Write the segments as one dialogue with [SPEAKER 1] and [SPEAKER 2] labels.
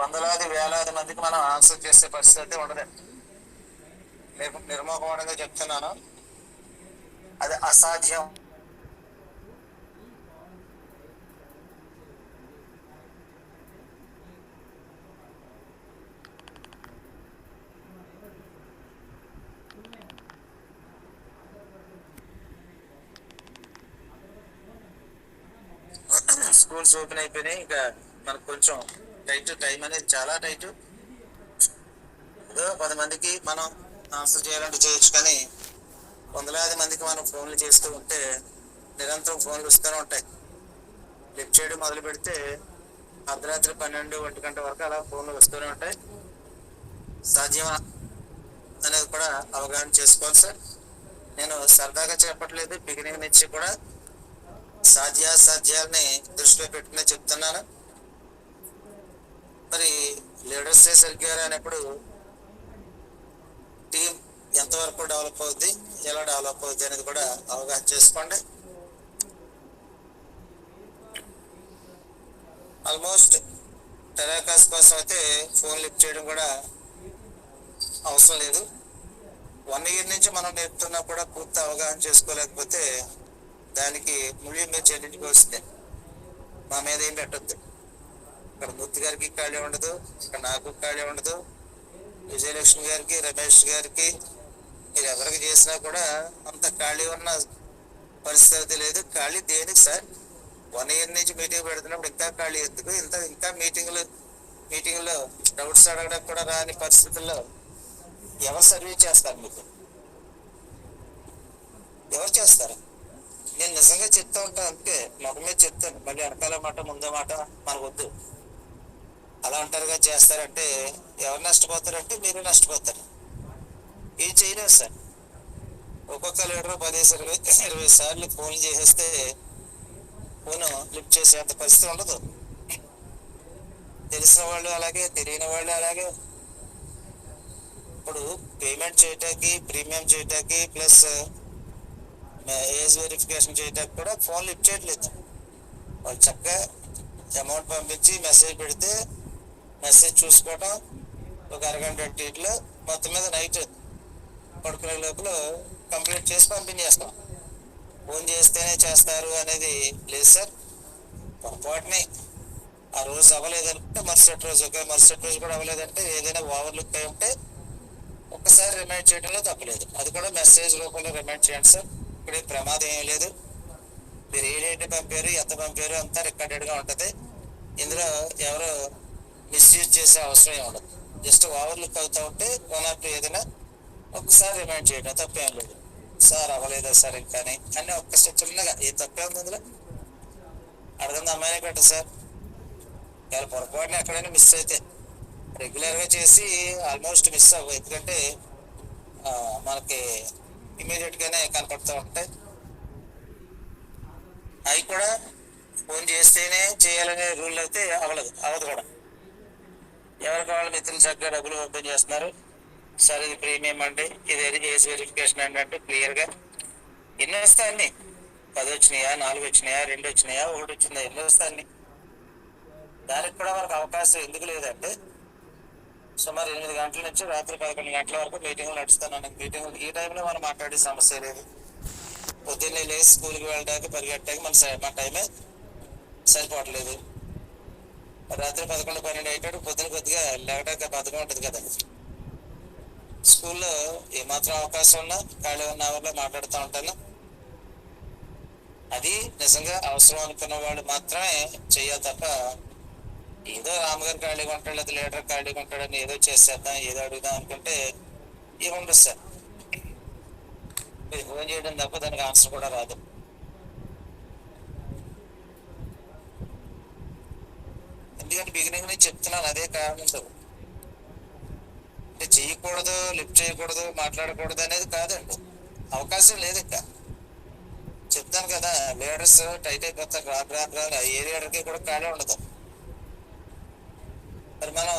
[SPEAKER 1] వందలాది వేలాది మందికి మనం ఆన్సర్ చేసే పరిస్థితి అయితే ఉండదండి. నిర్మోహమాటంగా చెప్తున్నాను, అది అసాధ్యం. స్కూల్స్ ఓపెన్ అయిపోయినాయి, ఇంకా మనకు కొంచెం టైం అనేది చాలా టైట్. ఏదో 10 మందికి మనం ఆన్సర్ చేయాలంటే చేయొచ్చు, కానీ వందలాది మందికి మనం ఫోన్లు చేస్తూ ఉంటే నిరంతరం ఫోన్లు వస్తూనే ఉంటాయి. లిఫ్ట్ చేయడం మొదలు పెడితే అర్ధరాత్రి 12-1 గంట వరకు అలా ఫోన్లు వస్తూనే ఉంటాయి. సాధ్యమా అనేది కూడా అవగాహన చేసుకోవాలి సార్. నేను సరదాగా చెప్పట్లేదు, బిగినింగ్ నుంచి కూడా సాధ్యాసాధ్యాలని దృష్టిలో పెట్టుకునే చెప్తున్నాను. మరి లీడర్స్ సరిగ్గా రానప్పుడు టీం ఎంతవరకు డెవలప్ అవుద్ది, ఎలా డెవలప్ అవుద్ది అనేది కూడా అవగాహన చేసుకోండి. ఆల్మోస్ట్ టెరాకాస్ కోసం అయితే ఫోన్ లిఫ్ట్ చేయడం కూడా అవసరం లేదు. 1 year నుంచి మనం నేర్పుతున్నా కూడా పూర్తి అవగాహన చేసుకోలేకపోతే దానికి మూల్యం మీరు చెల్లించుకోవాల్సిందే. మా మీద ఏం పెట్టద్దు. ఇక్కడ మూర్తి గారికి ఖాళీ ఉండదు, ఇక్కడ నాకు ఖాళీ ఉండదు, విజయలక్ష్మి గారికి, రమేష్ గారికి, మీరు ఎవరికి చేసినా కూడా అంత ఖాళీ ఉన్న పరిస్థితి లేదు. ఖాళీ దేనికి సార్? 1 year నుంచి మీటింగ్ పెడుతున్నప్పుడు ఇంకా ఖాళీ ఎందుకు? ఇంకా మీటింగ్లో డౌట్స్ అడగడానికి కూడా రాని పరిస్థితుల్లో ఎవరు సర్వీస్ చేస్తారు? మీకు ఎవరు చేస్తారు? నేను నిజంగా చెప్తా ఉంటాను, అందుకే మొహం మీద చెప్తాను. మళ్ళీ వెనకాల మాట ముందే మాట మనకు వద్దు. అలా అంటారుగా చేస్తారంటే ఎవరు నష్టపోతారంటే మీరు నష్టపోతారు. ఏం చేయలేదు సార్. ఒక్కొక్క లీడర్ 10-20 సార్లు ఫోన్ చేసేస్తే ఫోన్ లిఫ్ట్ చేసేంత పరిస్థితి ఉండదు. తెలిసిన వాళ్ళు అలాగే, తెలియని వాళ్ళు అలాగే. ఇప్పుడు పేమెంట్ చేయటానికి, ప్రీమియం చేయటానికి, ప్లస్ ఏజ్ వెరిఫికేషన్ చేయటానికి కూడా ఫోన్ లిఫ్ట్ చేయట్లేదు. వాళ్ళు చక్కగా అమౌంట్ పంపించి మెసేజ్ పెడితే మెసేజ్ చూసుకోవటం, ఒక అరగంట టీట్లో మొత్తం మీద నైట్ పడుకునే లోపల కంప్లీట్ చేసి పంపించేస్తాం. ఫోన్ చేస్తేనే చేస్తారు అనేది లేదు సార్. పొరపాటుని ఆ రోజు అవ్వలేదంటే మరుసటి రోజు కూడా అవ్వలేదంటే ఏదైనా ఓవర్లుక్ అయి ఉంటే ఒక్కసారి రిమైండ్ చేయడంలో తప్పలేదు. అది కూడా మెసేజ్ రూపంలో రిమైండ్ చేయండి సార్. ఇప్పుడే ప్రమాదం ఏం లేదు. మీరు ఏ డేట్ పంపారు, ఎంత పంపారు అంతా రికార్డెడ్గా ఉంటుంది. ఇందులో ఎవరు మిస్యూజ్ చేసే అవసరం ఏమి ఉండదు. జస్ట్ ఓవర్లుక్ అవుతూ ఉంటే 1 or 2 ఏదైనా ఒక్కసారి రిమైండ్ చేయడం తప్పేం లేదు. సార్ అవ్వలేదా సార్ ఇంకానే అని ఒక్కసారి చిన్నగా ఏ తప్పే ఉంది ఇందులో? అడగంది అమ్మాయినే పెట్ట సార్. ఇవాళ పొరపాటున ఎక్కడైనా మిస్ అయితే రెగ్యులర్గా చేసి ఆల్మోస్ట్ మిస్ అవ్వవు, ఎందుకంటే మనకి ఇమీడియట్గానే కనపడుతూ ఉంటాయి. అవి కూడా ఫోన్ చేస్తేనే చేయాలనే రూల్ అయితే అవ్వదు కూడా. ఎవరికి వాళ్ళ మిత్రులు చక్కగా డబ్బులు ఓపెన్ చేస్తున్నారు. సార్ ఇది ప్రీమియం అండి, ఇది ఏజ్ వెరిఫికేషన్ అండి అంటే క్లియర్గా ఎన్ని వస్తాయి? అన్ని 10 వచ్చినాయా, 4 వచ్చినాయా, 2 వచ్చినాయా, 1 వచ్చిందా, ఎన్ని వస్తాయి అన్ని? దానికి కూడా మనకు అవకాశం ఎందుకు లేదంటే సుమారు 8 గంటల నుంచి రాత్రి 11 గంటల వరకు మీటింగ్లు నడుస్తాను. మీటింగ్లు ఈ టైంలో మనం మాట్లాడే సమస్య లేదు. పొద్దున్నే లేచి స్కూల్కి వెళ్ళడానికి, పరిగెట్టడానికి మన టైమే సరిపోవట్లేదు. రాత్రి 11-12 అయ్యేటప్పుడు పొద్దున కొద్దిగా లేవడానికి బద్ధకం ఉంటుంది కదా. స్కూల్లో ఏమాత్రం అవకాశం ఉన్నా ఖాళీ ఉన్న అవర్లో మాట్లాడుతూ ఉంటాను. అది నిజంగా అవసరం అనుకున్న వాళ్ళు మాత్రమే చెయ్యాలి తప్ప ఏదో రామగారు ఖాళీగా ఉంటాడు, లేదా లీడర్ ఖాళీగా ఉంటాడని ఏదో చేసేద్దాం, ఏదో అడుగుదాం అనుకుంటే ఏముండదు సార్. మీరు ఫోన్ చేయడం తప్ప దానికి ఆన్సర్ కూడా రాదు. ఎందుకంటే బిగినింగ్ నుంచి చెప్తున్నాను, అదే కారణంతో. అంటే చేయకూడదు, లిఫ్ట్ చేయకూడదు, మాట్లాడకూడదు అనేది కాదండి. అవకాశం లేదు. ఇంకా చెప్తాను కదా, లీడర్స్ టైట్ అయిపోతారు. రాను ఏ లీడర్కి కూడా ఖాళీ ఉండదు. మరి మనం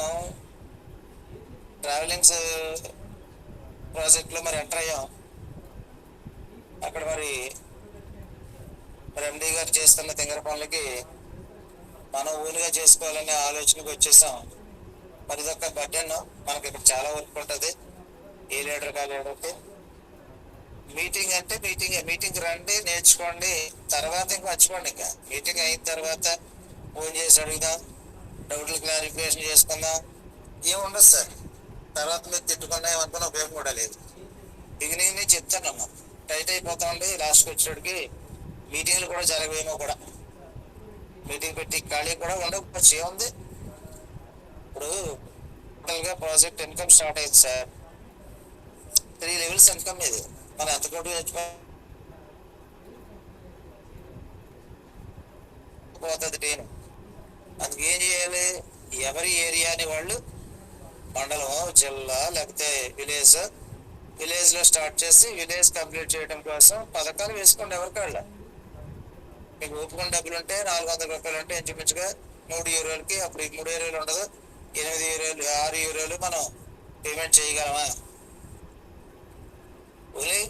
[SPEAKER 1] ట్రావెలింగ్స్ ప్రాజెక్ట్లో మరి ఎంటర్ అయ్యాం. అక్కడ మరి ఎండి గారు చేస్తున్న తింగర పనులకి మనం ఊనుగా చేసుకోవాలనే ఆలోచనకు వచ్చేసాం. మరి ఇదొక బడ్డెన్. మనకి ఇక్కడ చాలా వర్క్ ఉంటుంది. ఏ లీడర్ కా లీడర్కి మీటింగ్ అంటే మీటింగ్ రండి, నేర్చుకోండి, తర్వాత ఇంక మర్చిపోండి. ఇంకా మీటింగ్ అయిన తర్వాత ఫోన్ చేసి అడుగుదాం, డౌట్లు క్లారిఫికేషన్ చేసుకుందాం, ఏముండదు సార్. తర్వాత మీరు తిట్టుకున్నా ఏమనుకున్నా ఉపయోగం కూడా లేదు. బిగినింగ్ నుంచి చెప్తానమ్మా, టైట్ అయిపోతా ఉండి లాస్ట్కి వచ్చేటికి మీటింగ్లు కూడా జరగవేమో కూడా. మీటింగ్ పెట్టి ఖాళీ కూడా ఉండకపోవచ్చు. ఏముంది ఇప్పుడు టోటల్గా ప్రాజెక్ట్ ఇన్కమ్ స్టార్ట్ అయింది సార్. 3 లెవెల్స్ ఇన్కమ్ ఇది. మనం ఎంత కొట్టు పోతుంది నేను. అందుకు ఏం చేయాలి? ఎవరి ఏరియాని వాళ్ళు మండలం, జిల్లా, లేకపోతే విలేజ్ లో స్టార్ట్ చేసి విలేజ్ కంప్లీట్ చేయడం కోసం పథకాలు వేసుకోండి. ఎవరికాళ్ళ మీకు ఒప్పుకున్న డబ్బులు ఉంటే 400 రూపాయలు ఉంటే ఇంచుమించుగా 3 యూరోలకి, అప్పుడు 3 యూరోలు ఉండదు, 8 యూరోలు, 6 యూరోలు మనం పేమెంట్ చేయగలమా? ఓన్లీ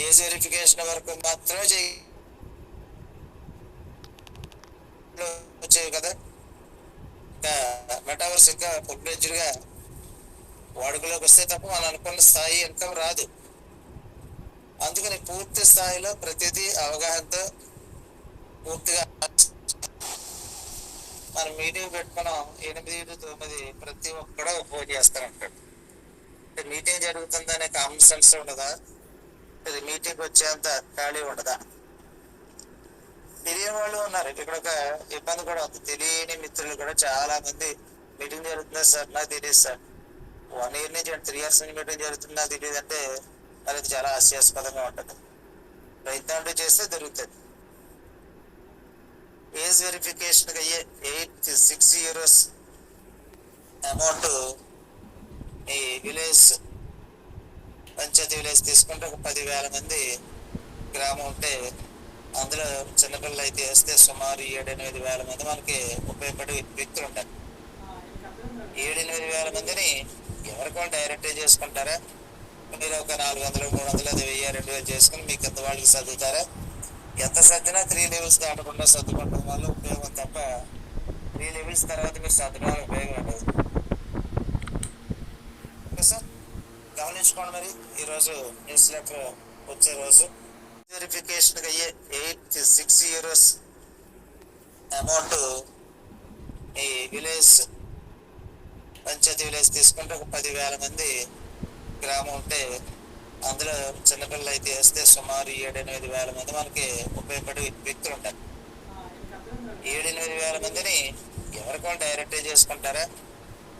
[SPEAKER 1] ఏజ్ వెరిఫికేషన్ వరకు మాత్రమే వచ్చేవి కదా. ఇంకా మెటావర్స్ ఇంకా ఫుల్‌ఫ్లెడ్జ్డ్‌గా వాడుకలోకి వస్తే తప్ప మనం అనుకున్న స్థాయి ఇన్కమ్ రాదు. అందుకని పూర్తి స్థాయిలో ప్రతిదీ అవగాహనతో పూర్తిగా మనం మీటింగ్ పెట్టుకున్నాం. 8-9 ప్రతి ఒక్కడో ఫోన్ చేస్తారంటాడు. మీటింగ్ జరుగుతుందనే కామన్ సెన్స్ ఉండదా? ఇది మీటింగ్ వచ్చేంత ఖాళీ ఉండదా? తెలియని వాళ్ళు ఉన్నారు. ఇక్కడ ఒక ఇబ్బంది కూడా ఉంది. తెలియని మిత్రులు కూడా చాలా మంది మీటింగ్ జరుగుతుంది సార్, నాకు తెలియదు సార్. 1 ఇయర్ నుంచి 3 ఇయర్స్ నుంచి మీటింగ్ జరుగుతుంది, నాకు తెలియదు అంటే అది చాలా హాస్యాస్పదంగా ఉంటుంది. ప్రయత్నం చేస్తే దొరుకుతుంది. ఏజ్ వెరిఫికేషన్ అయ్యే 6 యూరోస్ అమౌంట్ ఈ విలేజ్ పంచాయతీ విలేజ్ తీసుకుంటే ఒక 10,000 మంది గ్రామం ఉంటే అందులో చిన్నపిల్లలు అయితే వేస్తే సుమారు 7-8 వేల మంది మనకి ఉపయోగపడే వ్యక్తులు ఉంటారు. 7-8 వేల మందిని ఎవరికో డైరెక్ట్ చేసుకుంటారా? మీరు ఒక 400, 300, అది 1000, 2000 చేసుకుని మీకు ఎంత వాళ్ళకి చదువుతారా? ఎంత సర్దినా 3 లెవెల్స్ దాటకుండా సర్దుకోవడం వల్ల ఉపయోగం తప్ప 3 లెవెల్స్ తర్వాత మీరు సర్దడం ఉపయోగం ఉండదు. ఓకే సార్, గమనించుకోండి. మరి ఈరోజు న్యూస్ లెటర్ వచ్చే రోజు వెరిఫికేషన్ అయ్యే 6 యూరోస్ అమౌంట్ ఈ విలేజ్ పంచాయతీ విలేజ్ తీసుకుంటే ఒక 10,000 మంది గ్రామం ఉంటే అందులో చిన్నపిల్లలు అయితే వేస్తే సుమారు 7-8 వేల మంది మనకి ఉపయోగపడే వ్యక్తులు ఉంటారు. 7-8 వేల మందిని ఎవరికో డైరెక్ట్ చేసుకుంటారా?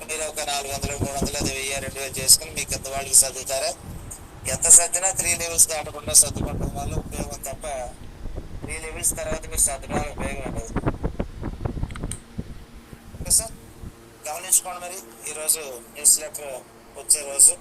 [SPEAKER 1] మీరు ఒక 400, 300, అది 1000, 2000 చేసుకుని మీకు ఎంత వాళ్ళకి చదువుతారా? ఎంత సర్దినా 3 లెవెల్స్ దాటకుండా సర్దుకోవడం వల్ల ఉపయోగం తప్ప 3 లెవెల్స్ తర్వాత మీరు సర్దడం ఉపయోగం ఉండదు. ఓకే సార్, గమనించుకోండి. మరి ఈరోజు న్యూస్ లెటర్ వచ్చే రోజు